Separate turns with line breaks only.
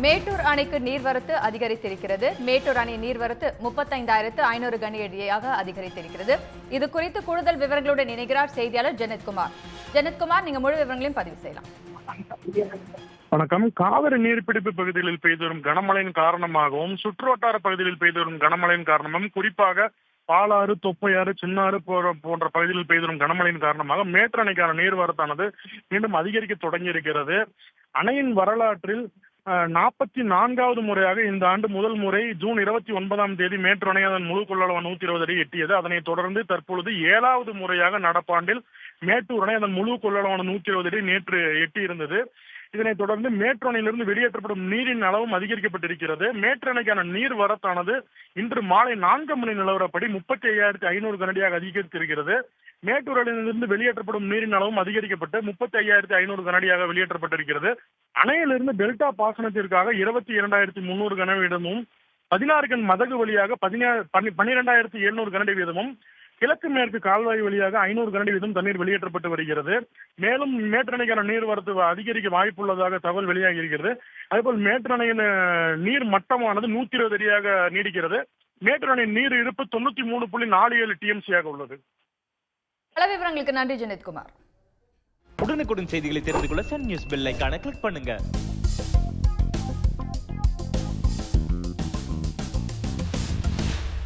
மேட்டூர் அணைக்கு நீர்வரத்து அதிகரித்திருக்கிறது. மேட்டூர் அணை நீர்வரத்து 35,500 கனஅடியாக அதிகரித்திருக்கிறது. இது குறித்து கூடுதல் விவரங்களுடன் இணைகிறார் செய்தியாளர் ஜெனத்குமார். ஜெனத்குமார், நீங்க முழு விவரங்களையும் பதிவு செய்யலாம்.
வணக்கம். காவிரி நீர்பிடிப்பு பகுதிகளில் பெய்து வரும் கனமழையின் காரணமாகவும் சுற்றுவட்டார பகுதிகளில் பெய்து வரும் கனமழையின் காரணமாகவும் குறிப்பாக பாலாறு, தொப்பையாறு, சின்னாறு போன்ற பகுதிகளில் பெய்து வரும் கனமழையின் காரணமாக மேட்டூர் அணைக்கான நீர்வரத்தானது மீண்டும் அதிகரிக்க தொடங்கி இருக்கிறது. அணையின் வரலாற்றில் 44வது முறையாக இந்த ஆண்டு முதல் முறை ஜூன் 29ஆம் தேதி மேட்டூர் அணை அதன் முழு கொள்ளளவு 120 அடி எட்டியது. அதனைத் தொடர்ந்து தற்பொழுது 7வது முறையாக நடப்பாண்டில் மேட்டூர் அணை அதன் முழு கொள்ளளவான 120 அடி நேற்று எட்டியிருந்தது. இதனைத் தொடர்ந்து மேட்டூர் அணையிலிருந்து வெளியேற்றப்படும் நீரின் அளவும் அதிகரிக்கப்பட்டிருக்கிறது. மேட்டூர் அணைக்கான நீர் வரத்தானது இன்று மாலை 4 மணி நிலவரப்படி 35,500 கனஅடியாக அதிகரித்திருக்கிறது. மேட்டூர் அணையிலிருந்து வெளியேற்றப்படும் நீரின் அளவும் அதிகரிக்கப்பட்டு 35,500 கனஅடியாக வெளியேற்றப்பட்டிருக்கிறது. அணையிலிருந்து டெல்டா பாசனத்திற்காக 22,300 கனவீதமும் 16 கண் மதகு வழியாக 12,700 கனஅடி வீதமும் கிழக்கு மேற்கு கால்வாய் வழியாக 500 கனஅடி வீதம் தண்ணீர் வெளியேற்றப்பட்டு வருகிறது. மேலும் மேட்டூர் அணைக்கான நீர்வரத்து அதிகரிக்க வாய்ப்புள்ளதாக தகவல் வெளியாகி இருக்கிறது. அதேபோல் மேட்டூர் அணையின் நீர் மட்டமானது 120 அடியாக நீடிக்கிறது. மேட்டூர் அணையின் நீர் இருப்பு 93.47 TMC உள்ளது.
பல விவரங்களுக்கு நன்றி ஜெனத்குமார்.
உடனுக்குடன் செய்திகளை தெரிந்து கொள்ள சன் நியூஸ் பெல் ஐகானை கிளிக் பண்ணுங்க.